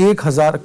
1000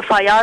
FIR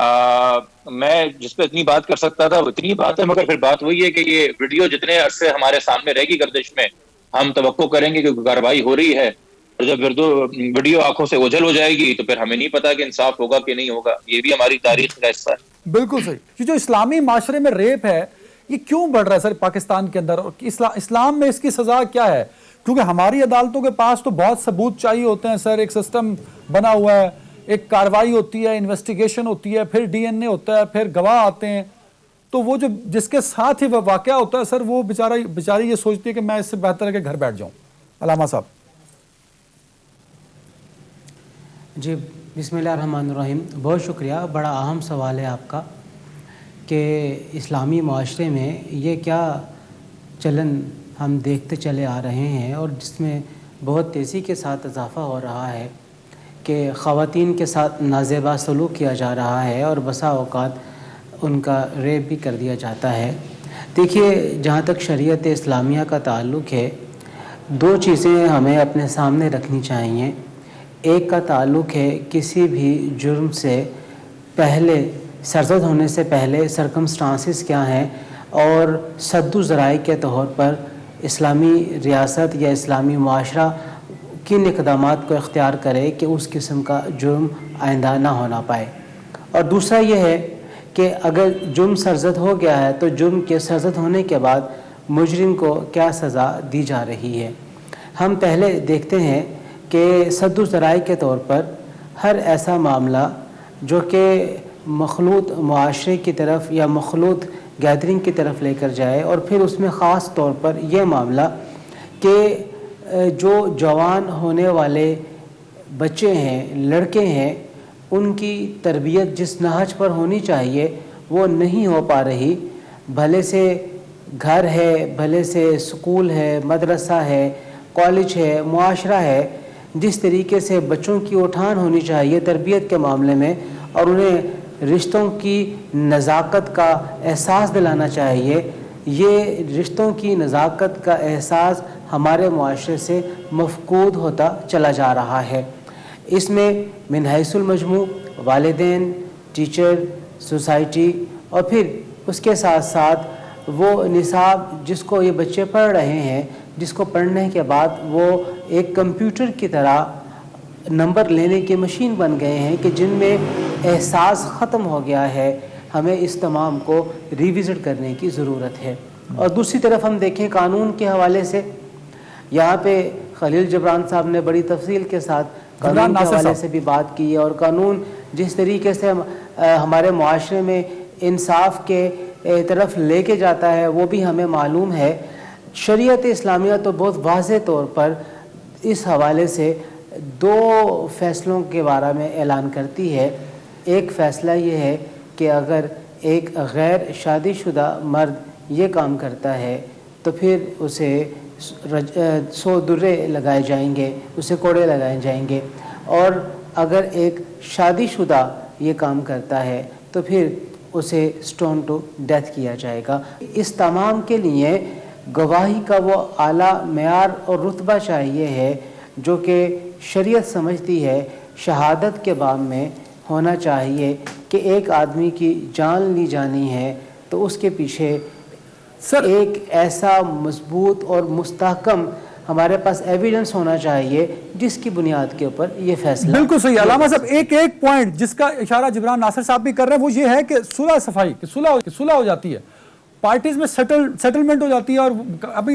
میں جس پہ اتنی بات کر سکتا تھا وہ اتنی بات ہے، مگر پھر بات وہی ہے کہ یہ ویڈیو جتنے عرصے ہمارے سامنے رہے گی گردش میں، ہم توقع کریں گے کہ کارروائی ہو رہی ہے، اور جب ویڈیو آنکھوں سے اوجھل ہو جائے گی تو پھر ہمیں نہیں پتا کہ انصاف ہوگا کہ نہیں ہوگا. یہ بھی ہماری تاریخ کا حصہ ہے. بالکل صحیح. یہ جو اسلامی معاشرے میں ریپ ہے یہ کیوں بڑھ رہا ہے سر پاکستان کے اندر؟ اسلام میں اس کی سزا کیا ہے؟ کیونکہ ہماری عدالتوں کے پاس تو بہت ثبوت چاہیے ہوتے ہیں سر، ایک سسٹم بنا ہوا ہے، ایک کاروائی ہوتی ہے، انویسٹیگیشن ہوتی ہے، پھر ڈی این اے ہوتا ہے، پھر گواہ آتے ہیں، تو وہ جو جس کے ساتھ ہی وہ واقعہ ہوتا ہے سر وہ بیچاری یہ سوچتی ہے کہ میں اس سے بہتر ہے کہ گھر بیٹھ جاؤں. علامہ صاحب. جی بسم اللہ الرحمن الرحیم. بہت شکریہ. بڑا اہم سوال ہے آپ کا کہ اسلامی معاشرے میں یہ کیا چلن ہم دیکھتے چلے آ رہے ہیں اور جس میں بہت تیزی کے ساتھ اضافہ ہو رہا ہے کہ خواتین کے ساتھ نازیبا سلوک کیا جا رہا ہے اور بسا اوقات ان کا ریپ بھی کر دیا جاتا ہے. دیکھیے جہاں تک شریعت اسلامیہ کا تعلق ہے، دو چیزیں ہمیں اپنے سامنے رکھنی چاہیے. ایک کا تعلق ہے کسی بھی جرم سے پہلے، سرزد ہونے سے پہلے سرکمسٹانسز کیا ہیں، اور سد و ذرائع کے طور پر اسلامی ریاست یا اسلامی معاشرہ کن اقدامات کو اختیار کرے کہ اس قسم کا جرم آئندہ نہ ہونا پائے. اور دوسرا یہ ہے کہ اگر جرم سرزد ہو گیا ہے تو جرم کے سرزد ہونے کے بعد مجرم کو کیا سزا دی جا رہی ہے. ہم پہلے دیکھتے ہیں کہ سد و ذرائع کے طور پر ہر ایسا معاملہ جو کہ مخلوط معاشرے کی طرف یا مخلوط گیدرنگ کی طرف لے کر جائے، اور پھر اس میں خاص طور پر یہ معاملہ کہ جو جوان ہونے والے بچے ہیں، لڑکے ہیں، ان کی تربیت جس نہج پر ہونی چاہیے وہ نہیں ہو پا رہی. بھلے سے گھر ہے، بھلے سے اسکول ہے، مدرسہ ہے، کالج ہے، معاشرہ ہے، جس طریقے سے بچوں کی اٹھان ہونی چاہیے تربیت کے معاملے میں اور انہیں رشتوں کی نزاکت کا احساس دلانا چاہیے، یہ رشتوں کی نزاکت کا احساس ہمارے معاشرے سے مفقود ہوتا چلا جا رہا ہے. اس میں من حیث المجموع والدین، ٹیچر، سوسائٹی، اور پھر اس کے ساتھ ساتھ وہ نصاب جس کو یہ بچے پڑھ رہے ہیں، جس کو پڑھنے کے بعد وہ ایک کمپیوٹر کی طرح نمبر لینے کی مشین بن گئے ہیں کہ جن میں احساس ختم ہو گیا ہے. ہمیں اس تمام کو ریوزٹ کرنے کی ضرورت ہے. اور دوسری طرف ہم دیکھیں قانون کے حوالے سے، یہاں پہ خلیل جبران صاحب نے بڑی تفصیل کے ساتھ قانون کے حوالے سے بھی بات کی ہے، اور قانون جس طریقے سے ہمارے معاشرے میں انصاف کے طرف لے کے جاتا ہے وہ بھی ہمیں معلوم ہے. شریعت اسلامیہ تو بہت واضح طور پر اس حوالے سے دو فیصلوں کے بارے میں اعلان کرتی ہے. ایک فیصلہ یہ ہے کہ اگر ایک غیر شادی شدہ مرد یہ کام کرتا ہے تو پھر اسے 100 درے لگائے جائیں گے، اسے کوڑے لگائے جائیں گے، اور اگر ایک شادی شدہ یہ کام کرتا ہے تو پھر اسے سٹون ٹو ڈیتھ کیا جائے گا. اس تمام کے لیے گواہی کا وہ اعلیٰ معیار اور رتبہ چاہیے ہے جو کہ شریعت سمجھتی ہے شہادت کے باب میں ہونا چاہیے کہ ایک آدمی کی جان لی جانی ہے تو اس کے پیچھے سر ایک ایسا مضبوط اور مستحکم ہمارے پاس ایویڈنس ہونا چاہیے جس کی بنیاد کے اوپر یہ فیصلہ. بالکل صحیح. علامہ صاحب ایک پوائنٹ جس کا اشارہ جبران ناصر صاحب بھی کر رہے ہیں وہ یہ ہے کہ صلح صفائی، کہ صلح ہو جاتی ہے، پارٹیز میں سیٹلمنٹ ہو جاتی ہے. اور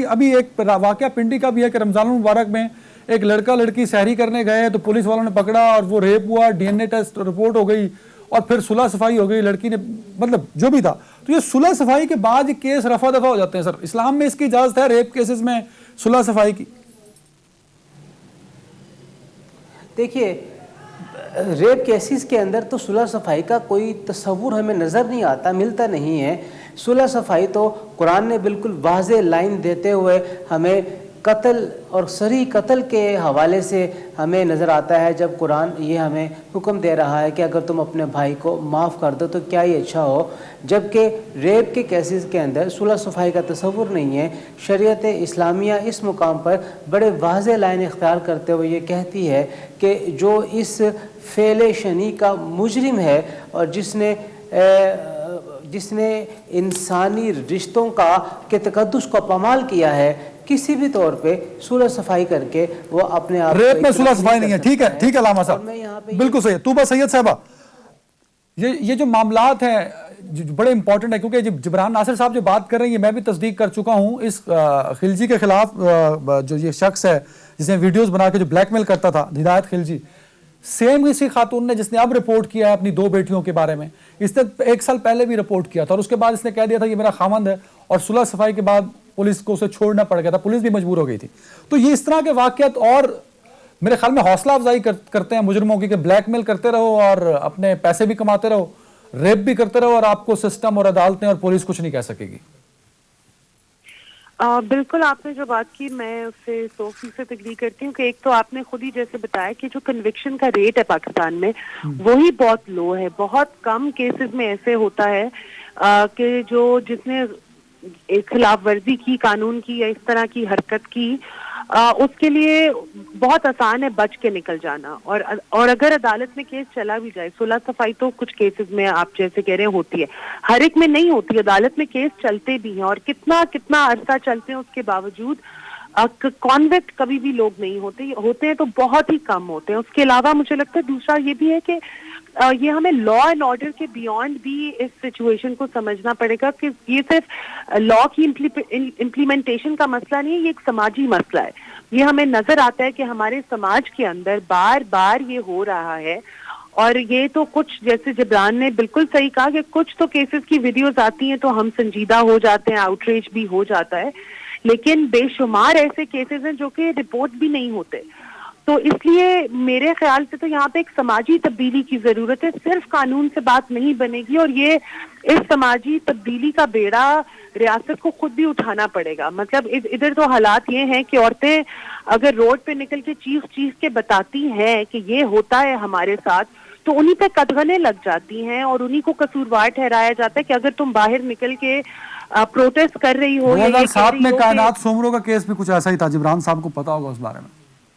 ابھی ایک واقعہ پنڈی کا بھی ہے کہ رمضان المبارک میں ایک لڑکا لڑکی سحری کرنے گئے تو پولیس والوں نے پکڑا اور وہ ریپ ہوا، D N A test report ہو گئی اور پھر صلح صفائی ہو گئی، لڑکی نے مطلب جو بھی تھا. تو یہ صلح صفائی کے بعد یہ کیس رفع دفع ہو جاتے ہیں. سر اسلام میں اس کی اجازت ہے ریپ کیسز میں صلح صفائی کی؟ دیکھیے ریپ کیسز کے اندر تو صلح صفائی کا کوئی تصور ہمیں نظر نہیں آتا، ملتا نہیں ہے. صلح صفائی تو قرآن نے بالکل واضح لائن دیتے ہوئے ہمیں قتل اور صریح قتل کے حوالے سے ہمیں نظر آتا ہے جب قرآن یہ ہمیں حکم دے رہا ہے کہ اگر تم اپنے بھائی کو معاف کر دو تو کیا یہ اچھا ہو، جبکہ ریپ کے کیسز کے اندر صلح صفائی کا تصور نہیں ہے۔ شریعت اسلامیہ اس مقام پر بڑے واضح لائن اختیار کرتے ہوئے یہ کہتی ہے کہ جو اس فعل شنیع کا مجرم ہے اور جس نے انسانی رشتوں کے تقدس کو پامال کیا ہے، کسی بھی طور پہ صلح صفائی کر کے وہ اپنے آپ ریپ میں صلح صفائی نہیں ہے۔ ٹھیک ہے، ٹھیک ہے علامہ صاحب، بالکل صحیح ہے۔ طوبہ سید صاحبہ، یہ جو معاملات ہیں بڑے امپورٹنٹ ہیں، کیونکہ جبران ناصر صاحب جو بات کر رہے ہیں یہ میں بھی تصدیق کر چکا ہوں۔ اس خلجی کے خلاف جو یہ شخص ہے جس نے ویڈیوز بنا کے جو بلیک میل کرتا تھا، ہدایت خلجی، سیم اسی خاتون نے جس نے اب رپورٹ کیا ہے اپنی 2 بیٹیوں کے بارے میں، اس نے 1 سال پہلے بھی رپورٹ کیا تھا اور اس کے بعد اس نے کہہ دیا تھا یہ میرا خامند ہے، اور صلح صفائی کے بعد پولیس کو اسے چھوڑنا پڑ گیا تھا، پولیس بھی مجبور ہو گئی تھی۔ تو یہ اس طرح کے واقعات اور میرے خیال میں حوصلہ افزائی کرتے ہیں مجرموں کی کہ بلیک میل کرتے رہو اور اپنے پیسے بھی کماتے رہو، ریپ بھی کرتے رہو، اور آپ کو سسٹم اور عدالتیں اور پولیس کچھ نہیں کہہ سکے گی۔ بالکل آپ نے جو بات کی میں اس سے 100% اگری کرتی ہوں کہ ایک تو آپ نے خود ہی جیسے بتایا کہ جو کنوکشن کا ریٹ ہے پاکستان میں وہی بہت لو ہے۔ بہت کم کیسز میں ایسے ہوتا ہے کہ جس نے خلاف ورزی کی قانون کی یا اس طرح کی حرکت کی، اس کے لیے بہت آسان ہے بچ کے نکل جانا، اور اگر عدالت میں کیس چلا بھی جائے، صلح صفائی تو کچھ کیسز میں آپ جیسے کہہ رہے ہیں ہوتی ہے، ہر ایک میں نہیں ہوتی، عدالت میں کیس چلتے بھی ہیں اور کتنا عرصہ چلتے ہیں، اس کے باوجود کانوکٹ کبھی بھی لوگ نہیں ہوتے ہیں تو بہت ہی کم ہوتے ہیں۔ اس کے علاوہ مجھے لگتا ہے دوسرا یہ بھی ہے کہ یہ ہمیں لا اینڈ آرڈر کے بیونڈ بھی اس سچویشن کو سمجھنا پڑے گا کہ یہ صرف لا کی امپلیمنٹیشن کا مسئلہ نہیں ہے، یہ ایک سماجی مسئلہ ہے۔ یہ ہمیں نظر آتا ہے کہ ہمارے سماج کے اندر بار بار یہ ہو رہا ہے، اور یہ تو کچھ جیسے جبران نے بالکل صحیح کہا کہ کچھ تو کیسز کی ویڈیوز آتی ہیں تو ہم سنجیدہ ہو جاتے ہیں، آؤٹریج بھی ہو جاتا ہے، لیکن بے شمار ایسے کیسز ہیں جو کہ رپورٹ بھی نہیں ہوتے۔ تو اس لیے میرے خیال سے تو یہاں پہ ایک سماجی تبدیلی کی ضرورت ہے، صرف قانون سے بات نہیں بنے گی، اور یہ اس سماجی تبدیلی کا بیڑا ریاست کو خود بھی اٹھانا پڑے گا۔ مطلب ادھر تو حالات یہ ہیں کہ عورتیں اگر روڈ پہ نکل کے چیخ کے بتاتی ہیں کہ یہ ہوتا ہے ہمارے ساتھ تو انہی پہ قدغنیں لگ جاتی ہیں اور انہی کو قصوروار ٹھہرایا جاتا ہے کہ اگر تم باہر نکل کے پروٹیسٹ کر رہی ہو۔ 2007 میں کائنات سومرو کا کیس بھی کچھ ایسا ہی تھا، جبران صاحب کو پتا ہوگا اس بارے میں۔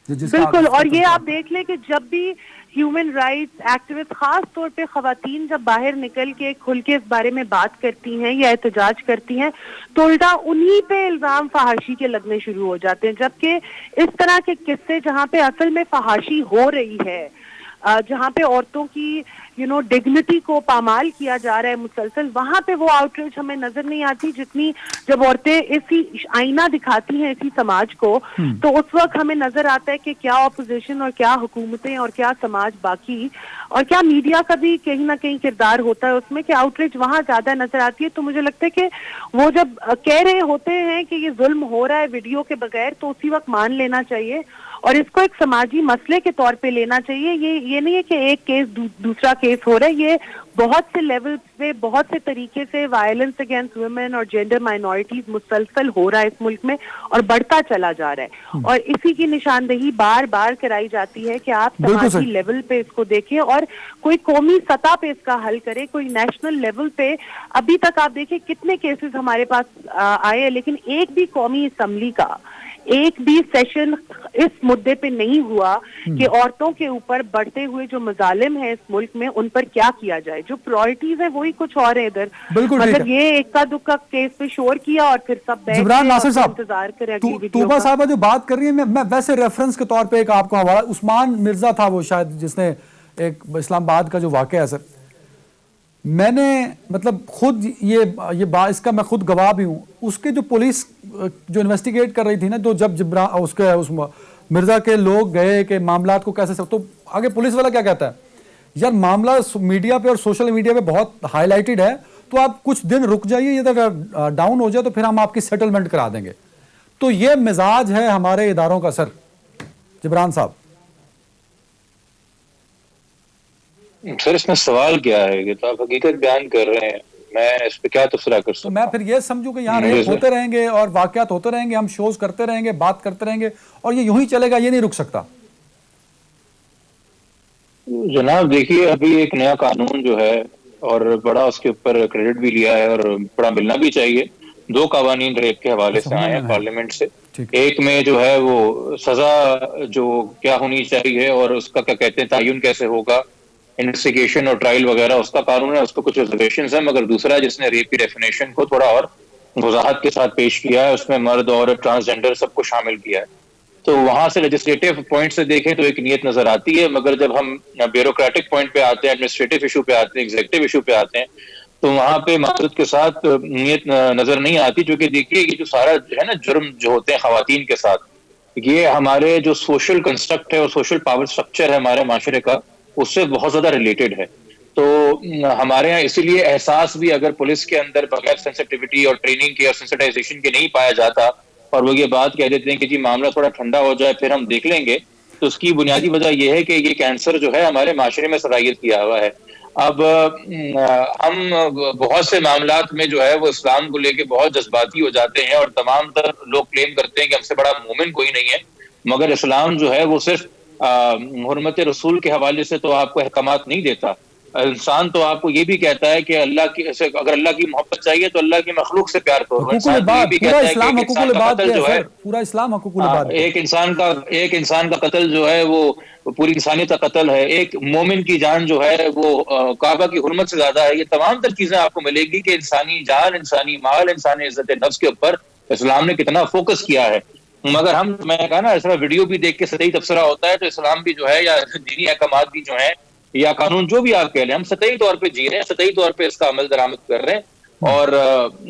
بالکل، اور یہ آپ دیکھ لیں کہ جب بھی ہیومن رائٹس ایکٹیوسٹ خاص طور پہ خواتین جب باہر نکل کے کھل کے اس بارے میں بات کرتی ہیں یا احتجاج کرتی ہیں تو الٹا انہی پہ الزام فحاشی کے لگنے شروع ہو جاتے ہیں، جبکہ اس طرح کے قصے جہاں پہ اصل میں فحاشی ہو رہی ہے، جہاں پہ عورتوں کی ڈگنیٹی کو پامال کیا جا رہا ہے مسلسل، وہاں پہ وہ آؤٹریج ہمیں نظر نہیں آتی جتنی جب عورتیں اسی آئینہ دکھاتی ہیں اسی سماج کو، تو اس وقت ہمیں نظر آتا ہے کہ کیا اپوزیشن اور کیا حکومتیں اور کیا سماج باقی اور کیا میڈیا کا بھی کہیں نہ کہیں کردار ہوتا ہے اس میں کہ آؤٹریج وہاں زیادہ نظر آتی ہے۔ تو مجھے لگتا ہے کہ وہ جب کہہ رہے ہوتے ہیں کہ یہ ظلم ہو رہا ہے ویڈیو کے بغیر تو اسی وقت مان لینا چاہیے اور اس کو ایک سماجی مسئلے کے طور پہ لینا چاہیے۔ یہ نہیں ہے کہ ایک کیس دوسرا کیس ہو رہا ہے، یہ بہت سے لیول پہ بہت سے طریقے سے وائلنس اگینسٹ ویمن اور جینڈر مائنورٹیز مسلسل ہو رہا ہے اس ملک میں اور بڑھتا چلا جا رہا ہے، اور اسی کی نشاندہی بار بار کرائی جاتی ہے کہ آپ سماجی لیول پہ اس کو دیکھیں اور کوئی قومی سطح پہ اس کا حل کرے، کوئی نیشنل لیول پہ۔ ابھی تک آپ دیکھیں کتنے کیسز ہمارے پاس آئے ہیں، لیکن ایک بھی قومی اسمبلی کا ایک بھی سیشن اس مدے پہ نہیں ہوا کہ عورتوں کے اوپر بڑھتے ہوئے جو مظالم ہیں اس ملک میں ان پر کیا کیا جائے۔ جو پرائرٹیز ہیں وہی کچھ اور ہیں ادھر، مطلب یہ اکا دکا کیس پہ شور کیا اور پھر سب بیٹھ جبران ناصر صاحب انتظار کریں اگلی ویڈیو کا۔ طوبہ صاحبہ جو بات کر رہی ہیں میں ویسے ریفرنس کے طور پہ ایک آپ کو حوالہ، عثمان مرزا تھا وہ شاید جس نے ایک اسلام آباد کا جو واقعہ ہے سر، میں نے مطلب خود یہ بات اس کا میں خود گواہ بھی ہوں، اس کے جو پولیس جو انویسٹیگیٹ کر رہی تھی نا، تو جب جبران اس مرزا کے لوگ گئے کہ معاملات کو کیسے تو آگے پولیس والا کیا کہتا ہے، یار معاملہ میڈیا پہ اور سوشل میڈیا پہ بہت ہائی لائٹڈ ہے تو آپ کچھ دن رک جائیے، یہ اگر ڈاؤن ہو جائے تو پھر ہم آپ کی سیٹلمنٹ کرا دیں گے۔ تو یہ مزاج ہے ہمارے اداروں کا سر جبران صاحب۔ سر اس میں سوال کیا ہے کہ تو آپ حقیقت بیان کر رہے ہیں میں اس پہ کیا تبصرہ کر تو سکتا میں ہوں. پھر یہ سمجھوں کہ یہاں ریپ ہوتے رہیں گے اور واقعات ہوتے رہیں گے, ہم شوز کرتے رہیں گے, بات کرتے رہیں گے, اور یہ یوں ہی چلے گا, یہ نہیں رک سکتا. جناب دیکھیے, ابھی ایک نیا قانون جو ہے اور بڑا اس کے اوپر کریڈٹ بھی لیا ہے اور بڑا ملنا بھی چاہیے, 2 قوانین ریپ کے حوالے سے آئے ہیں پارلیمنٹ سے. ایک میں جو ہے وہ سزا جو کیا ہونی چاہیے اور اس کا کیا کہتے ہیں تعین کیسے ہوگا, انویسٹیگیشن اور ٹرائل وغیرہ اس کا قانون ہے, اس پہ کچھ ریزرویشنز ہیں. مگر دوسرا جس نے ریپ کی ڈیفینیشن کو تھوڑا اور وضاحت کے ساتھ پیش کیا ہے, اس میں مرد عورت ٹرانسجینڈر سب کو شامل کیا ہے. تو وہاں سے لیجسلیٹو پوائنٹ سے دیکھیں تو ایک نیت نظر آتی ہے, مگر جب ہم بیوروکریٹک پوائنٹ پہ آتے ہیں, ایڈمنسٹریٹو ایشو پہ آتے ہیں, ایگزیکٹو ایشو پہ آتے ہیں, تو وہاں پہ مقصد کے ساتھ نیت نظر نہیں آتی. کیونکہ دیکھیے یہ جو سارا جو ہے نا جرم جو ہوتے ہیں خواتین کے ساتھ, یہ ہمارے جو سوشل کنسٹرکٹ ہے اور سوشل پاور سٹرکچر ہے ہمارے معاشرے کا, اس سے بہت زیادہ ریلیٹڈ ہے. تو ہمارے یہاں اسی لیے احساس بھی اگر پولیس کے اندر بغیر سینسٹیوٹی اور ٹریننگ کے اور سینسٹائزیشن کے نہیں پایا جاتا, اور وہ یہ بات کہہ دیتے ہیں کہ جی معاملہ تھوڑا ٹھنڈا ہو جائے پھر ہم دیکھ لیں گے, تو اس کی بنیادی وجہ یہ ہے کہ یہ کینسر جو ہے ہمارے معاشرے میں صلاحیت کیا ہوا ہے. اب ہم بہت سے معاملات میں جو ہے وہ اسلام کو لے کے بہت جذباتی ہو جاتے ہیں, اور تمام تر لوگ کلیم کرتے ہیں کہ ہم سے بڑا مومن کوئی نہیں ہے. مگر اسلام جو ہے وہ صرف حرمت رسول کے حوالے سے تو آپ کو احکامات نہیں دیتا. انسان تو آپ کو یہ بھی کہتا ہے کہ اللہ کی اگر اللہ کی محبت چاہیے تو اللہ کی مخلوق سے پیار کرو. حقوق العباد, پورا اسلام حقوق العباد پہ ہے سر, پورا اسلام حقوق العباد پہ. ایک انسان کا قتل جو ہے وہ پوری انسانیت کا قتل ہے. ایک مومن کی جان جو ہے وہ کعبہ کی حرمت سے زیادہ ہے. یہ تمام تر چیزیں آپ کو ملے گی کہ انسانی جان, انسانی مال, انسانی عزت نفس کے اوپر اسلام نے کتنا فوکس کیا ہے. مگر ہم, میں نے کہا نا, اس طرح ویڈیو بھی دیکھ کے سطحی تبصرہ ہوتا ہے, تو اسلام بھی جو ہے یا دینی احکامات بھی جو ہیں یا قانون جو بھی آپ کہہ لیں, ہم سطحی طور پہ جی رہے ہیں, سطحی طور پہ اس کا عمل درآمد کر رہے ہیں. اور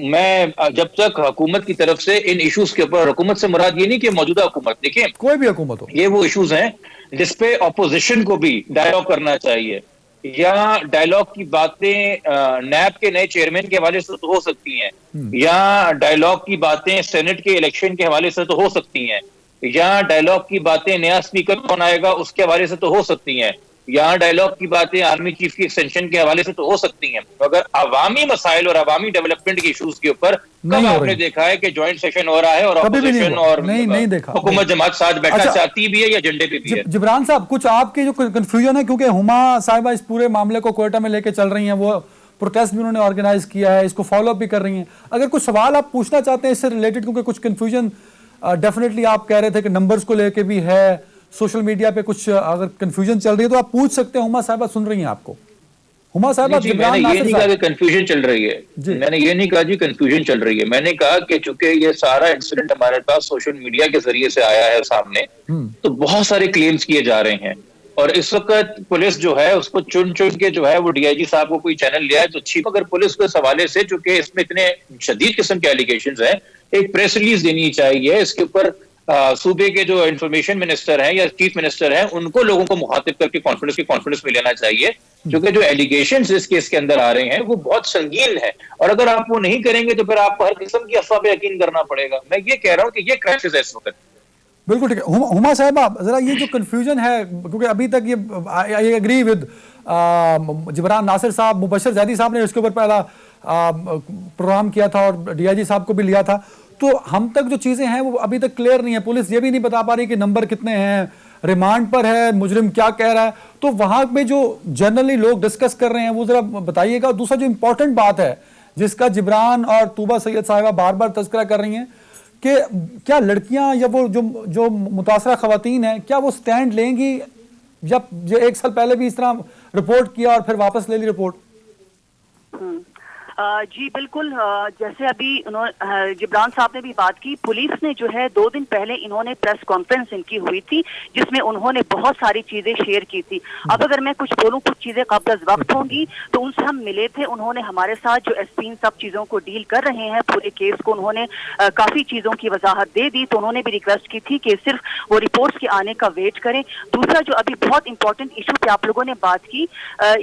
میں جب تک حکومت کی طرف سے ان ایشوز کے اوپر, حکومت سے مراد یہ نہیں کہ موجودہ حکومت, دیکھیں کوئی بھی حکومت ہو, یہ وہ ایشوز ہیں جس پہ اپوزیشن کو بھی ڈائلاگ کرنا چاہیے, یا ڈائلاگ کی باتیں نیب کے نئے چیئرمین کے حوالے سے تو ہو سکتی ہیں, یا ڈائلاگ کی باتیں سینٹ کے الیکشن کے حوالے سے تو ہو سکتی ہیں, یا ڈائلاگ کی باتیں نیا اسپیکر کون آئے گا اس کے حوالے سے تو ہو سکتی ہیں, یہاں ڈائلاگ کی باتیں آرمی چیف کی ایکسٹینشن کے حوالے سے تو ہو سکتی ہیں. مگر عوامی مسائل اور عوامی ڈیولپمنٹ کے ایشوز کے اوپر کب آپ نے دیکھا ہے کہ جوائنٹ سیشن ہو رہا ہے اور اپوزیشن اور حکومت جماعت ساتھ بیٹھنا چاہتی بھی ہے یا ایجنڈے پہ بھی ہے؟ جبران صاحب, کچھ آپ کی جو کنفیوژن ہے, کیونکہ ہما صاحبہ اس پورے معاملے کو کوئٹہ میں لے کے چل رہی ہیں, وہ پروٹیسٹ بھی انہوں نے آرگنائز کیا ہے, اس کو فالو اپ بھی کر رہی ہیں. اگر کچھ سوال آپ پوچھنا چاہتے ہیں اس سے ریلیٹڈ, کیونکہ کچھ کنفیوژن ڈیفینیٹلی آپ کہہ رہے تھے کہ نمبرز کو لے کے بھی ہے, سوشل میڈیا پہ کچھ اگر کنفیوژن چل رہی ہے تو آپ پوچھ سکتے ہیں. ہما صاحبہ سن رہی ہیں آپ کو. ہما صاحبہ, میں نے یہ نہیں کہا کہ کنفیوژن چل رہی ہے, میں نے یہ نہیں کہا جی کنفیوژن چل رہی ہے. میں نے کہا کہ چونکہ یہ سارا انسیڈنٹ ہمارے پاس سوشل میڈیا کے ذریعے سے آیا ہے سامنے, تو بہت سارے کلیمز کیے جا رہے ہیں, اور اس وقت پولیس جو ہے اس کو چن کے جو ہے وہ ڈی آئی جی صاحب کو کوئی چینل لیا ہے تو اچھی, مگر پولیس کو اس حوالے سے چونکہ اس میں اتنے شدید قسم کے ایلیگیشنز ہیں, ایک پریس ریلیز دینی چاہیے اس کے اوپر. صوبے کے جو انفارمیشن منسٹر ہیں یا چیف منسٹر ہیں ان کو لوگوں کو مخاطب کر کے کانفیڈنس میں لینا چاہیے, کیونکہ جو ایلیگیشنز اس کیس کے اندر آ رہے ہیں وہ بہت سنگین ہے, اور اگر آپ وہ نہیں کریں گے تو پھر آپ کو ہر قسم کی افواہ پہ یقین کرنا پڑے گا. میں یہ کہہ رہا ہوں کہ یہ کرائسس ہے اس وقت. بالکل ٹھیک ہے. ہما صاحبہ, ذرا یہ جو کنفیوژن ہے, کیونکہ ابھی تک یہ آئی ایگری ود جبران ناصر صاحب, مبشر زیدی صاحب نے اس کے اوپر پہلا پروگرام کیا تھا اور ڈی آئی جی صاحب کو بھی لیا تھا, تو ہم تک جو چیزیں ہیں وہ ابھی تک کلیئر نہیں ہے. پولیس یہ بھی نہیں بتا پا رہی کہ نمبر کتنے ہیں, ریمانڈ پر ہے, مجرم کیا کہہ رہا ہے, تو وہاں پہ جو جنرلی لوگ ڈسکس کر رہے ہیں وہ ذرا بتائیے گا. دوسرا جو امپورٹنٹ بات ہے جس کا جبران اور طوبہ سید صاحبہ بار بار تذکرہ کر رہی ہیں, کہ کیا لڑکیاں یا وہ جو متاثرہ خواتین ہیں کیا وہ سٹینڈ لیں گی, جب ایک سال پہلے بھی اس طرح رپورٹ کیا اور پھر واپس لے لی رپورٹ؟ جی بالکل, جیسے ابھی جبران صاحب نے بھی بات کی, پولیس نے جو ہے 2 دن پہلے انہوں نے پریس کانفرنس ان کی ہوئی تھی جس میں انہوں نے بہت ساری چیزیں شیئر کی تھی. اب اگر میں کچھ بولوں, کچھ چیزیں قبل از وقت ہوں گی, تو ان سے ہم ملے تھے, انہوں نے ہمارے ساتھ جو ایس پی ان سب چیزوں کو ڈیل کر رہے ہیں پورے کیس کو, انہوں نے کافی چیزوں کی وضاحت دے دی, تو انہوں نے بھی ریکویسٹ کی تھی کہ صرف وہ رپورٹس کے آنے کا ویٹ کریں. دوسرا جو ابھی بہت امپورٹنٹ ایشو پہ آپ لوگوں نے بات کی,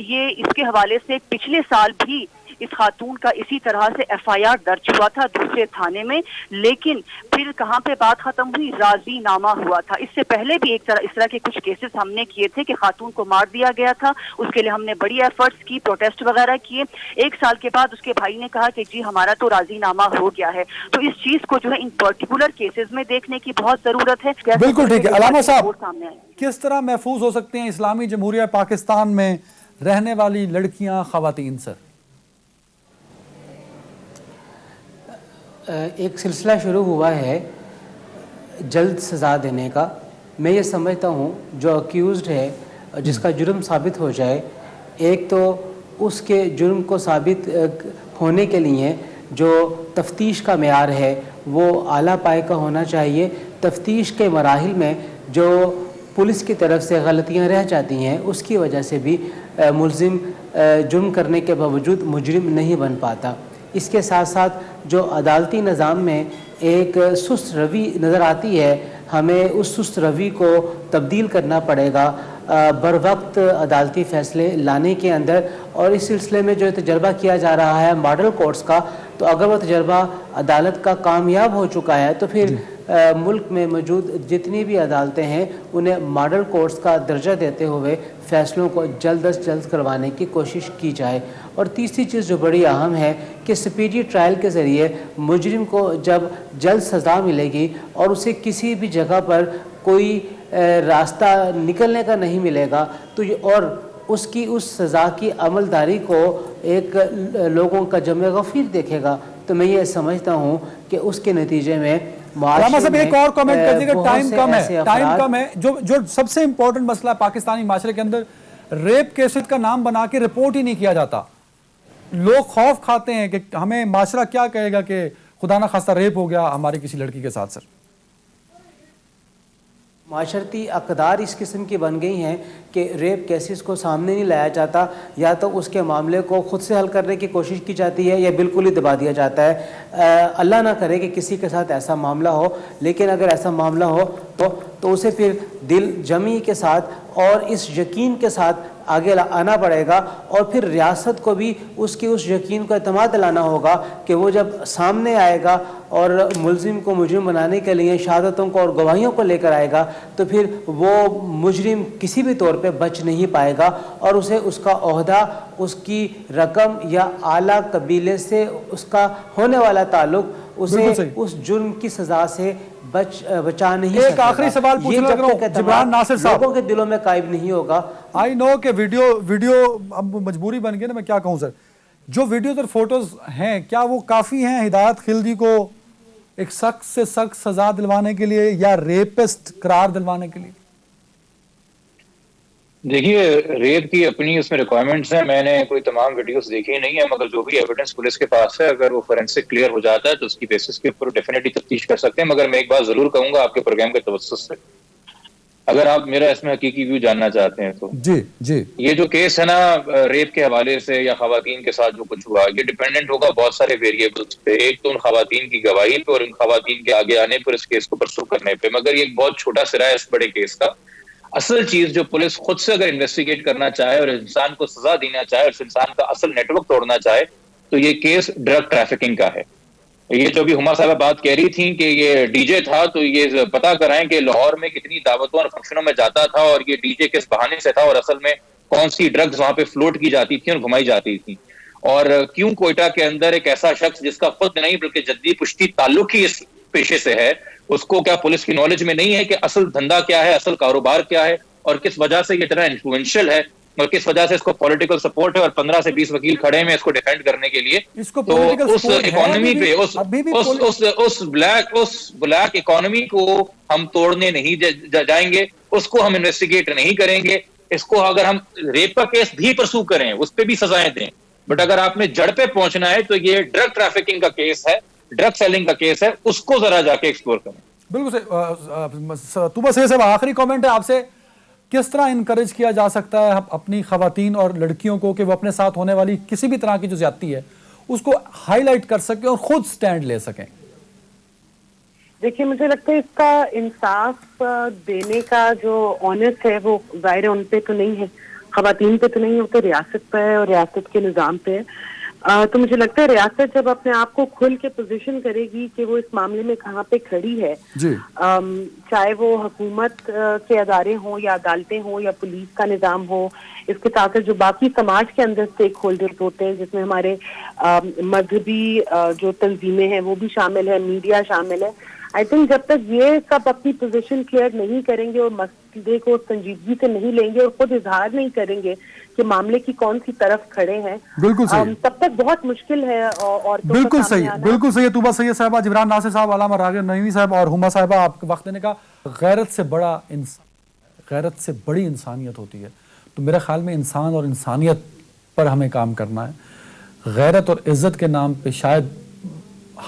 یہ اس کے حوالے سے پچھلے سال بھی اس خاتون کا اسی طرح سے FIR درج ہوا تھا دوسرے تھانے میں، لیکن پھر کہاں پہ بات ختم ہوئی، راضی نامہ ہوا تھا۔ اس سے پہلے بھی اس طرح کے کچھ کیسز ہم نے کیے تھے کہ خاتون کو مار دیا گیا تھا، اس کے لیے ہم نے بڑی ایفرٹس کی، پروٹیسٹ وغیرہ کیے۔ 1 سال کے بعد اس کے بھائی نے کہا کہ جی ہمارا تو راضی نامہ ہو گیا ہے۔ تو اس چیز کو جو ہے ان پرٹیکولر کیسز میں دیکھنے کی بہت ضرورت ہے۔ بالکل ٹھیک ہے علامہ صاحب، سامنے آئے کس طرح محفوظ ہو سکتے ہیں اسلامی جمہوریہ پاکستان میں رہنے والی لڑکیاں، خواتین سر؟ ایک سلسلہ شروع ہوا ہے جلد سزا دینے کا۔ میں یہ سمجھتا ہوں جو اکیوزڈ ہے جس کا جرم ثابت ہو جائے، ایک تو اس کے جرم کو ثابت ہونے کے لیے جو تفتیش کا معیار ہے وہ اعلیٰ پائے کا ہونا چاہیے۔ تفتیش کے مراحل میں جو پولیس کی طرف سے غلطیاں رہ جاتی ہیں اس کی وجہ سے بھی ملزم جرم کرنے کے باوجود مجرم نہیں بن پاتا۔ اس کے ساتھ ساتھ جو عدالتی نظام میں ایک سست روی نظر آتی ہے، ہمیں اس سست روی کو تبدیل کرنا پڑے گا بر وقت عدالتی فیصلے لانے کے اندر۔ اور اس سلسلے میں جو تجربہ کیا جا رہا ہے ماڈل کورٹس کا، تو اگر وہ تجربہ عدالت کا کامیاب ہو چکا ہے تو پھر ملک میں موجود جتنی بھی عدالتیں ہیں انہیں ماڈل کورٹس کا درجہ دیتے ہوئے فیصلوں کو جلد از جلد کروانے کی کوشش کی جائے۔ اور تیسری چیز جو بڑی اہم ہے کہ سپیڈی ٹرائل کے ذریعے مجرم کو جب جلد سزا ملے گی اور اسے کسی بھی جگہ پر کوئی راستہ نکلنے کا نہیں ملے گا تو اور اس کی اس سزا کی عملداری کو ایک لوگوں کا جمع غفیر دیکھے گا، تو میں یہ سمجھتا ہوں کہ اس کے نتیجے میں علامہ صاحب ایک اور کامنٹ کر دیجیے، ٹائم کم ہے۔ جو سب سے امپورٹنٹ مسئلہ پاکستانی معاشرے کے اندر ریپ کیسز کا نام بنا کے رپورٹ ہی نہیں کیا جاتا۔ لوگ خوف کھاتے ہیں کہ ہمیں معاشرہ کیا کہے گا کہ خدا نہ خواستہ ریپ ہو گیا ہماری کسی لڑکی کے ساتھ۔ سر معاشرتی اقدار اس قسم کی بن گئی ہیں کہ ریپ کیسز کو سامنے نہیں لایا جاتا، یا تو اس کے معاملے کو خود سے حل کرنے کی کوشش کی جاتی ہے یا بالکل ہی دبا دیا جاتا ہے۔ اللہ نہ کرے کہ کسی کے ساتھ ایسا معاملہ ہو، لیکن اگر ایسا معاملہ ہو تو اسے پھر دل جمعی کے ساتھ اور اس یقین کے ساتھ آگے آنا پڑے گا، اور پھر ریاست کو بھی اس کے اس یقین کو اعتماد دلانا ہوگا کہ وہ جب سامنے آئے گا اور ملزم کو مجرم بنانے کے لیے شہادتوں کو اور گواہیوں کو لے کر آئے گا تو پھر وہ مجرم کسی بھی طور پہ بچ نہیں پائے گا، اور اسے اس کا عہدہ، اس کی رقم یا اعلیٰ قبیلے سے اس کا ہونے والا تعلق اسے اس جرم کی سزا سے بچا نہیں سکے گا۔ ایک آخری سوال پوچھنا لگ رہا ہوں جبران ناصر صاحب، لوگوں کے دلوں میں قائم نہیں ہوگا۔ آئی نو کہ ویڈیو اب مجبوری بن گئی نا، میں کیا کہوں سر، جو ویڈیوز اور فوٹوز ہیں کیا وہ کافی ہیں ہدایت خلجی کو ایک سخت سے سخت سزا دلوانے کے لیے یا ریپسٹ قرار دلوانے کے لیے؟ دیکھیے ریپ کی اپنی اس میں ریکوائرمنٹس ہیں، میں نے کوئی تمام ویڈیوز دیکھی نہیں ہے، مگر جو بھی ایویڈنس پولیس کے پاس ہے اگر وہ فورینسک کلیئر ہو جاتا ہے تو اس کی بیسس کے اوپر ڈیفینیٹلی تفتیش کر سکتے ہیں۔ مگر میں ایک بات ضرور کہوں گا آپ کے پروگرام کے توسط سے، اگر آپ میرا اس میں حقیقی ویو جاننا چاہتے ہیں تو جی یہ جو کیس ہے نا ریپ کے حوالے سے یا خواتین کے ساتھ جو کچھ ہوا، یہ ڈیپینڈنٹ ہوگا بہت سارے ویریبلس پہ، ایک تو ان خواتین کی گواہی پہ اور ان خواتین کے آگے آنے پر اس کیس کو پرسو کرنے پہ، مگر یہ ایک بہت چھوٹا سرا ہے اس بڑے کیس کا۔ اصل چیز جو پولیس خود سے اگر انویسٹیگیٹ کرنا چاہے اور انسان کو سزا دینا چاہے اور اس انسان کا اصل نیٹ ورک توڑنا چاہے تو یہ کیس ڈرگ ٹریفکنگ کا ہے۔ یہ جو بھی ہما صاحبہ بات کہہ رہی تھیں کہ یہ ڈی جے تھا، تو یہ پتا کرائیں کہ لاہور میں کتنی دعوتوں اور فنکشنوں میں جاتا تھا اور یہ ڈی جے کس بہانے سے تھا، اور اصل میں کون سی ڈرگز وہاں پہ فلوٹ کی جاتی تھیں اور گھمائی جاتی تھیں، اور کیوں کوئٹہ کے اندر ایک ایسا شخص جس کا خود نہیں بلکہ جدی پشتی تعلق ہی اس پیشے سے ہے، اس کو کیا پولیس کی نالج میں نہیں ہے کہ اصل دھندا کیا ہے، اصل کاروبار کیا ہے، اور کس وجہ سے یہ اتنا انفلوئنشل ہے، اور کس وجہ سے اس کو پولیٹیکل سپورٹ ہے اور 15 سے 20 وکیل کھڑے ہیں اس کو ڈیفینڈ کرنے کے لیے۔ تو اس اکانومی پہ اس بلیک اکانومی کو ہم توڑنے نہیں جائیں گے، اس کو ہم انویسٹیگیٹ نہیں کریں گے، اس کو اگر ہم ریپ کا کیس بھی پرسو کریں اس پہ بھی سزائیں دیں، بٹ اگر آپ نے جڑ پہ پہنچنا ہے تو یہ ڈرگ ٹریفکنگ کا کیس ہے، ڈرگ سیلنگ کا کیس ہے، اس کو ذرا جا کے ایکسپلور کریں۔ بالکل طوبہ سید صاحب آخری کامنٹ ہے آپ سے، کس طرح انکریج کیا جا سکتا ہے اپنی خواتین اور لڑکیوں کو کہ وہ اپنے ساتھ ہونے والی کسی بھی طرح کی جو زیادتی ہے اس کو ہائی لائٹ کر سکیں اور خود سٹینڈ لے سکیں؟ دیکھیے مجھے لگتا ہے اس کا انصاف دینے کا جو آنرس ہے وہ ظاہر ان پہ تو نہیں ہے، خواتین پہ تو نہیں ہے، وہ تو ریاست پہ ہے اور ریاست کے نظام پہ ہے۔ تو مجھے لگتا ہے ریاست جب اپنے آپ کو کھل کے پوزیشن کرے گی کہ وہ اس معاملے میں کہاں پہ کھڑی ہے، جی چاہے وہ حکومت کے ادارے ہوں یا عدالتیں ہوں یا پولیس کا نظام ہو، اس کے ساتھ جو باقی سماج کے اندر اسٹیک ہولڈرز ہوتے ہیں جس میں ہمارے مذہبی جو تنظیمیں ہیں وہ بھی شامل ہے، میڈیا شامل ہے، آئی تھنک جب تک یہ سب اپنی پوزیشن کلیئر نہیں کریں گے اور مسئلے کو سنجیدگی سے نہیں لیں گے اور خود اظہار نہیں کریں گے کہ معاملے کی کون سی طرف کھڑے ہیں، بالکل صحیح، تب تک بہت مشکل ہے عورتوں بالکل کا صحیح، سامنے آنا۔ بالکل صحیح. طوبہ سید صاحبہ، جبران ناصر صاحب، علامہ راغب نعیمی صاحب اور ہما صاحبہ، آپ کے وقت دینے کا. غیرت سے بڑی انسانیت ہوتی ہے. تو میرے خیال میں انسان اور انسانیت پر ہمیں کام کرنا ہے. غیرت اور عزت کے نام پہ شاید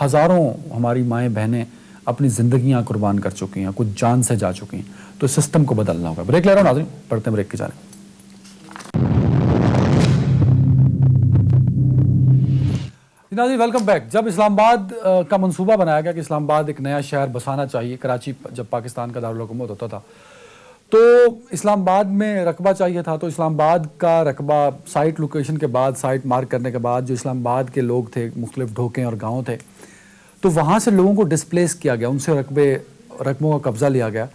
ہزاروں ہماری مائیں بہنیں اپنی زندگیاں قربان کر چکی ہیں، کچھ جان سے جا چکی ہیں. تو اس سسٹم کو بدلنا ہوگا. بریک لے رہا ہوں ناظرین، پڑھتے ہیں بریک کی جانب. ناظرین ویلکم بیک. جب اسلام آباد کا منصوبہ بنایا گیا کہ اسلام آباد ایک نیا شہر بسانا چاہیے، کراچی جب پاکستان کا دارالحکومت ہوتا تھا تو اسلام آباد میں رقبہ چاہیے تھا. تو اسلام آباد کا رقبہ سائٹ لوکیشن کے بعد، سائٹ مارک کرنے کے بعد جو اسلام آباد کے لوگ تھے، مختلف ڈھوکیں اور گاؤں تھے، تو وہاں سے لوگوں کو ڈسپلیس کیا گیا، ان سے رقبوں کا قبضہ لیا گیا.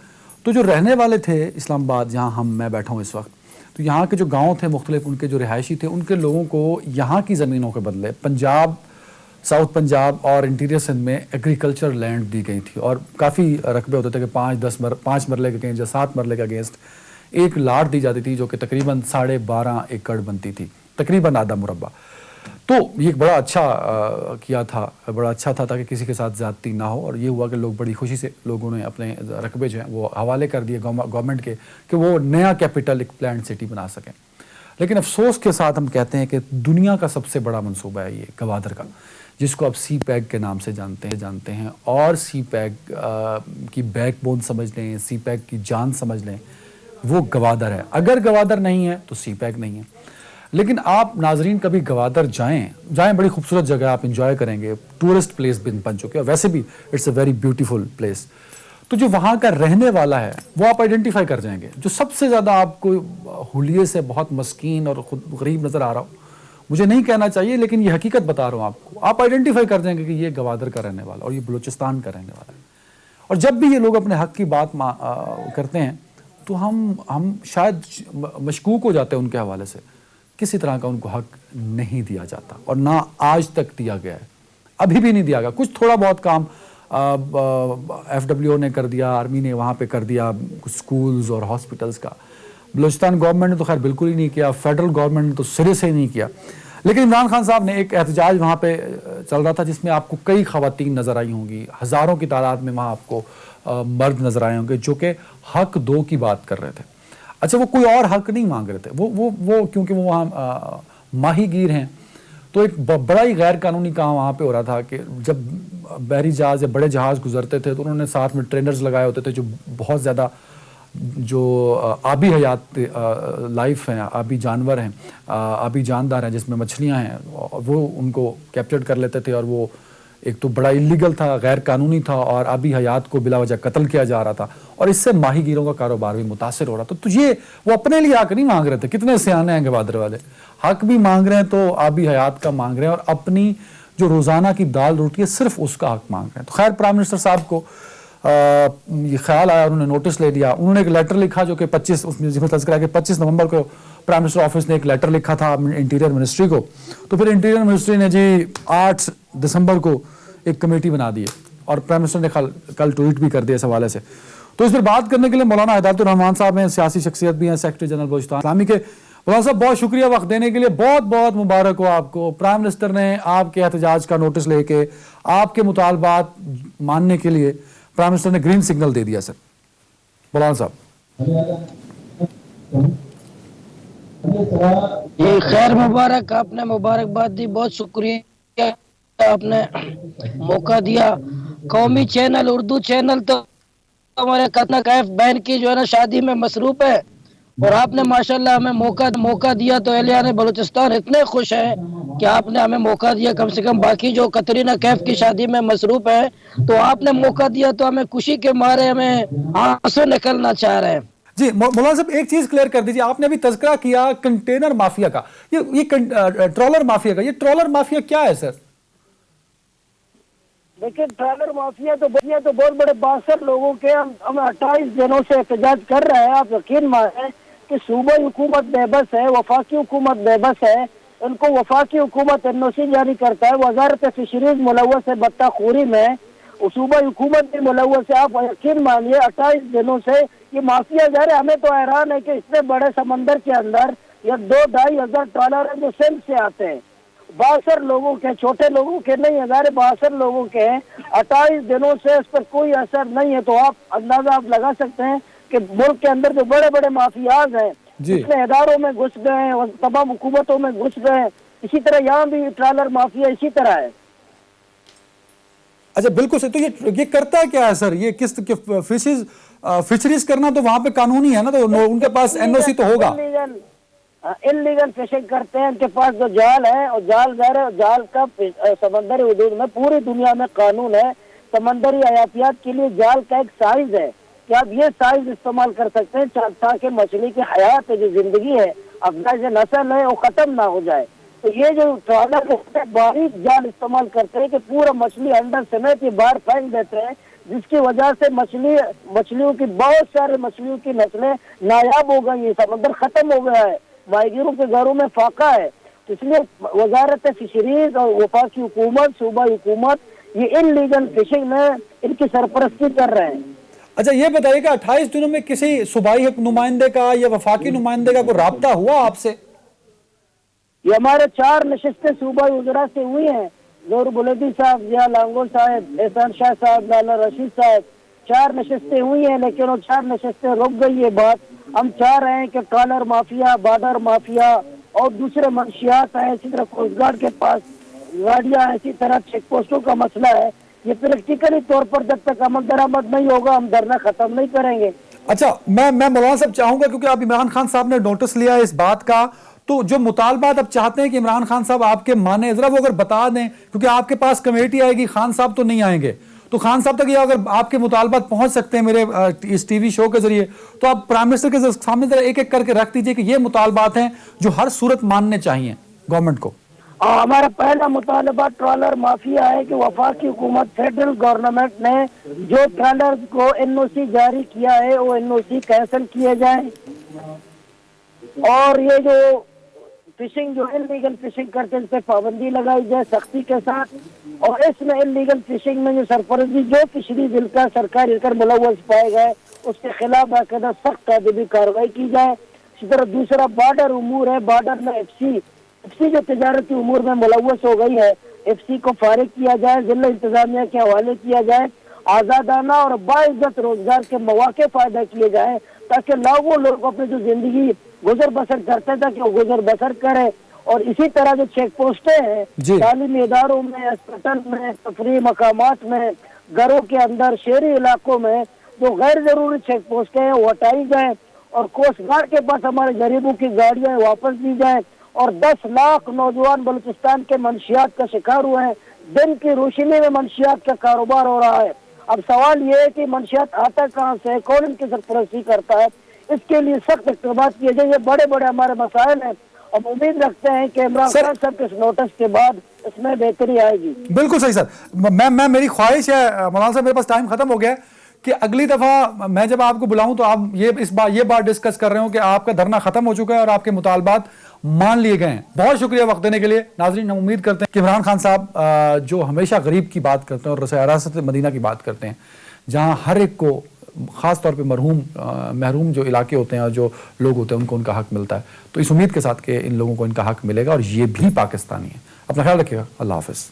تو جو رہنے والے تھے اسلام آباد، جہاں میں بیٹھا ہوں اس وقت، تو یہاں کے جو گاؤں تھے مختلف، ان کے جو رہائشی تھے، ان کے لوگوں کو یہاں کی زمینوں کے بدلے پنجاب، ساؤتھ پنجاب اور انٹیریئر سندھ میں ایگریکلچر لینڈ دی گئی تھی. اور کافی رقبے ہوتے تھے کہ 5 مرلے کے اگینسٹ یا 7 مرلے کے اگینسٹ ایک لاٹ دی جاتی تھی، جو کہ تقریباً 12.5 ایکڑ بنتی تھی، تقریباً آدھا مربع. تو یہ بڑا اچھا کیا تھا، بڑا اچھا تھا تاکہ کسی کے ساتھ زیادتی نہ ہو. اور یہ ہوا کہ لوگ بڑی خوشی سے لوگوں نے اپنے رقبے جو ہیں وہ حوالے کر دیے گورنمنٹ کے کہ وہ نیا کیپٹل ایک پلانڈ سٹی بنا سکیں. لیکن افسوس کے ساتھ ہم کہتے ہیں کہ دنیا کا سب سے بڑا منصوبہ ہے یہ گوادر کا، جس کو اب سی پیک کے نام سے جانتے ہیں. اور سی پیک کی بیک بون سمجھ لیں، سی پیک کی جان سمجھ لیں، وہ گوادر ہے. اگر گوادر نہیں ہے تو سی پیک نہیں ہے. لیکن آپ ناظرین کبھی گوادر جائیں، بڑی خوبصورت جگہ، آپ انجوائے کریں گے، ٹورسٹ پلیس بن چکے ہیں، ویسے بھی it's a very beautiful place. تو جو وہاں کا رہنے والا ہے وہ آپ آئیڈینٹیفائی کر جائیں گے. جو سب سے زیادہ آپ کو حلیے سے بہت مسکین اور خود غریب نظر آ رہا ہو، مجھے نہیں کہنا چاہیے لیکن یہ حقیقت بتا رہا ہوں آپ کو، آپ آئیڈینٹیفائی کر جائیں گے کہ یہ گوادر کا رہنے والا اور یہ بلوچستان کا رہنے والا ہے. اور جب بھی یہ لوگ اپنے حق کی بات کرتے ہیں تو ہم شاید مشکوک ہو جاتے ہیں ان کے حوالے سے. کسی طرح کا ان کو حق نہیں دیا جاتا اور نہ آج تک دیا گیا ہے، ابھی بھی نہیں دیا گیا. کچھ تھوڑا بہت کام FWO نے کر دیا، آرمی نے وہاں پہ کر دیا، کچھ سکولز اور ہاسپٹلز کا. بلوچستان گورنمنٹ نے تو خیر بالکل ہی نہیں کیا، فیڈرل گورنمنٹ نے تو سرے سے ہی نہیں کیا. لیکن عمران خان صاحب نے ایک احتجاج وہاں پہ چل رہا تھا جس میں آپ کو کئی خواتین نظر آئی ہوں گی، ہزاروں کی تعداد میں وہاں آپ کو مرد نظر آئے ہوں گے جو کہ حق دو کی بات کر رہے تھے. اچھا، وہ کوئی اور حق نہیں مانگ رہے تھے، وہ کیونکہ وہ وہاں ماہی گیر ہیں تو ایک بڑا ہی غیر قانونی کام وہاں پہ ہو رہا تھا کہ جب بحری جہاز یا بڑے جہاز گزرتے تھے تو انہوں نے ساتھ میں ٹرینرز لگائے ہوتے تھے جو بہت زیادہ جو آبی حیات لائف ہیں، آبی جانور ہیں، آبی جاندار ہیں جس میں مچھلیاں ہیں، وہ ان کو کیپچر کر لیتے تھے. اور وہ ایک تو بڑا ایلیگل تھا، غیر قانونی تھا، اور آبی حیات کو بلا وجہ قتل کیا جا رہا تھا، اور اس سے ماہی گیروں کا کاروبار بھی متاثر ہو رہا تھا. تو یہ وہ اپنے لیے حق نہیں مانگ رہے تھے. کتنے سیانے ہیں گوادر والے، حق بھی مانگ رہے ہیں تو آبی حیات کا مانگ رہے ہیں، اور اپنی جو روزانہ کی دال روٹی ہے صرف اس کا حق مانگ رہے ہیں. تو خیر پرائم منسٹر صاحب کو یہ خیال آیا، انہوں نے نوٹس لے لیا، انہوں نے ایک لیٹر لکھا جو کہ 25 نومبر کو پرائم منسٹر آفس نے ایک لیٹر لکھا تھا انٹیریئر منسٹری کو. تو پھر انٹیریئر منسٹری نے 8 دسمبر کو ایک کمیٹی بنا دی ہے اور پرائم منسٹر نے کل ٹویٹ بھی کر دیا اس حوالے سے. تو اس پر بات کرنے کے لیے مولانا ہدایت الرحمان صاحب ہیں، سیاسی شخصیت بھی ہیں، سیکرٹری جنرل بلوچستان اسلامی کے. مولانا صاحب بہت شکریہ وقت دینے کے لیے، بہت بہت مبارک ہو آپ کو. پرائم منسٹر نے آپ کے احتجاج کا نوٹس لے کے آپ کے مطالبات ماننے کے لیے پرائم منسٹر نے گرین سگنل دے دیا. سر مولانا صاحب یہ خیر مبارک، آپ نے مبارکباد دی، بہت شکریہ، آپ نے موقع دیا. قومی چینل، اردو چینل تو ہمارے قطنہ کیف بہن کی جو ہے نا شادی میں مصروف ہے، اور آپ نے ماشاءاللہ ہمیں موقع دیا تو اہلیان بلوچستان اتنے خوش ہیں کہ آپ نے ہمیں موقع دیا. کم سے کم باقی جو قطرینہ کیف کی شادی میں مصروف ہے تو آپ نے موقع دیا تو ہمیں خوشی کے مارے ہمیں آنسو نکلنا چاہ رہے ہیں. جی مولانا صاحب ایک چیز کلیئر کر دیجیے، آپ نے ابھی تذکرہ کیا کنٹینر مافیا کا، یہ ٹرالر مافیا کا، یہ ٹرالر مافیا کیا ہے سر؟ دیکھیں ٹرالر مافیا تو بہت بڑے 62 لوگوں کے ہم 28 دنوں سے احتجاج کر رہے ہیں. آپ یقین مانیں کہ صوبائی حکومت بے بس ہے، وفاقی حکومت بے بس ہے. ان کو وفاقی حکومت NOC جاری کرتا ہے، وزارت فشریز ملوث ہے بطہ خوری میں، صوبائی حکومت بھی ملوث ہے. آپ یقین مانیے 28 دنوں سے یہ مافیا جا رہے. ہمیں تو حیران ہے کہ اتنے بڑے سمندر کے اندر یا 2-2.5 ہزار ٹرالر ہیں جو سندھ سے آتے ہیں. 62 لوگوں کے، چھوٹے لوگوں کے نہیں، 62 لوگوں کے ہیں. 28 دنوں سے اس پر کوئی اثر نہیں ہے. تو آپ اندازہ آپ لگا سکتے ہیں کہ ملک کے اندر جو بڑے بڑے مافیاز ہیں اپنے اداروں میں گھس گئے ہیں اور تمام حکومتوں میں گھس گئے ہیں. اسی طرح یہاں بھی ٹرالر مافیا اسی طرح ہے. اچھا بالکل صحیح. تو یہ کرتا کیا ہے سر؟ یہ کس فشریز کرنا تو وہاں پہ قانونی ہے نا، تو ان کے پاس NOC تو ہوگا. انلیگل فشنگ کرتے ہیں. ان کے پاس جو جال ہے، اور جال ظاہر ہے، جال کا سمندری حدود میں پوری دنیا میں قانون ہے. سمندری حیاتیات کے لیے جال کا ایک سائز ہے کہ آپ یہ سائز استعمال کر سکتے ہیں تاکہ مچھلی کی حیات ہے، جو زندگی ہے، افزائش نسل ہے، وہ ختم نہ ہو جائے. تو یہ جو ٹرالر باریک جال استعمال کرتے ہیں کہ پورا مچھلی انڈر سمیت یہ باہر پھینک دیتے ہیں، جس کی وجہ سے مچھلیوں کی بہت سارے مچھلیوں کی نسلیں نایاب ہو گئی ہیں. سمندر ختم ہو گیا ہے، ماہیگیروں کے گھروں میں فاقہ ہے. اس لیے وزارت فشریز اور وفاقی حکومت، صوبائی حکومت یہ ان لیگل فشنگ میں ان کی سرپرستی کر رہے ہیں. اچھا یہ بتائیے کہ 28 دنوں میں کسی صوبائی نمائندے کا یا وفاقی نمائندے کا کوئی رابطہ ہوا آپ سے؟ یہ ہمارے 4 نشستیں صوبائی وزراء سے ہوئی ہیں. ظہور بلدی صاحب، ضیاء لانگو صاحب، احسان شاہ صاحب، لالا رشید صاحب، 4 نشستیں ہوئی ہیں. لیکن وہ 4 نشستیں رک گئی. یہ بات ہم چاہ رہے ہیں کہ ٹرالر مافیا، بارڈر مافیا اور دوسرے منشیات ہیں، اسی طرح کوسٹ گارڈ کے پاس گاڑیاں، اسی طرح چیک پوسٹوں کا مسئلہ ہے. یہ پریکٹیکلی طور پر جب تک عمل درآمد نہیں ہوگا ہم دھرنا ختم نہیں کریں گے. اچھا میں مولانا صاحب چاہوں گا، کیونکہ اب عمران خان صاحب نے نوٹس لیا اس بات کا، تو جو مطالبات اب چاہتے ہیں کہ عمران خان صاحب آپ کے مانیں، ذرا وہ اگر بتا دیں، کیونکہ آپ کے پاس کمیٹی آئے گی، خان صاحب تو نہیں آئیں گے. تو خان صاحب تک یہ اگر آپ کے مطالبات پہنچ سکتے ہیں میرے اس ٹی وی شو کے ذریعے، تو آپ پرائم منسٹر کے سامنے ذرا ایک ایک کر کے رکھ دیجئے کہ یہ مطالبات ہیں جو ہر صورت ماننے چاہیے گورنمنٹ کو. ہمارا پہلا مطالبہ ٹرالر مافیا ہے کہ وفاقی حکومت، فیڈرل گورنمنٹ نے جو ٹرالر کو NOC جاری کیا ہے وہ NOC کینسل کیے جائیں، اور یہ جو فشنگ جو انلیگل فشنگ کرتے ہیں اس پہ پابندی لگائی جائے سختی کے ساتھ. اور اس میں انلیگل فشنگ میں جو سرپرستی جو فشری بل کا سرکاری کر ملوث پائے گئے اس کے خلاف باقاعدہ سخت تعدیبی کارروائی کی جائے. اسی طرح دوسرا بارڈر امور ہے. بارڈر میں ایف سی جو تجارتی امور میں ملوث ہو گئی ہے، FC کو فارغ کیا جائے، ضلع انتظامیہ کے حوالے کیا جائے، آزادانہ اور باعزت روزگار کے مواقع پیدا کیے جائیں تاکہ لاکھوں لوگ اپنی جو زندگی گزر بسر کرتے تھے کہ وہ گزر بسر کریں. اور اسی طرح جو چیک پوسٹیں ہیں تعلیمی اداروں میں، اسپتال میں، تفریح مقامات میں، گھروں کے اندر، شہری علاقوں میں جو غیر ضروری چیک پوسٹیں ہیں وہ ہٹائی جائیں، اور کوسٹ گارڈ کے پاس ہمارے غریبوں کی گاڑیاں واپس دی جائیں. اور 10 لاکھ نوجوان بلوچستان کے منشیات کا شکار ہوئے ہیں. دن کی روشنی میں منشیات کا کاروبار ہو رہا ہے. اب سوال یہ ہے کہ منشیات آتا کہاں سے، کون ان کی سرپرستی کرتا ہے؟ اس کے لیے سخت اقدامات کیے جائیں. یہ بڑے بڑے ہمارے مسائل ہیں. اب امید رکھتے ہیں کہ عمران خان صاحب کے نوٹس کے بعد اس میں بہتری آئے گی. بالکل صحیح سر. میں میری خواہش ہے مولانا صاحب، میرے پاس ٹائم ختم ہو گیا، کہ اگلی دفعہ میں جب آپ کو بلاؤں تو آپ یہ بات ڈسکس کر رہے ہوں کہ آپ کا دھرنا ختم ہو چکا ہے اور آپ کے مطالبات مان لیے گئے ہیں. بہت شکریہ وقت دینے کے لیے. ناظرین ہم امید کرتے ہیں کہ عمران خان صاحب جو ہمیشہ غریب کی بات کرتے ہیں اور ریاست مدینہ کی بات کرتے ہیں، جہاں ہر ایک کو خاص طور پہ محروم جو علاقے ہوتے ہیں اور جو لوگ ہوتے ہیں ان کو ان کا حق ملتا ہے، تو اس امید کے ساتھ کہ ان لوگوں کو ان کا حق ملے گا اور یہ بھی پاکستانی ہے. اپنا خیال رکھیے گا. اللہ حافظ.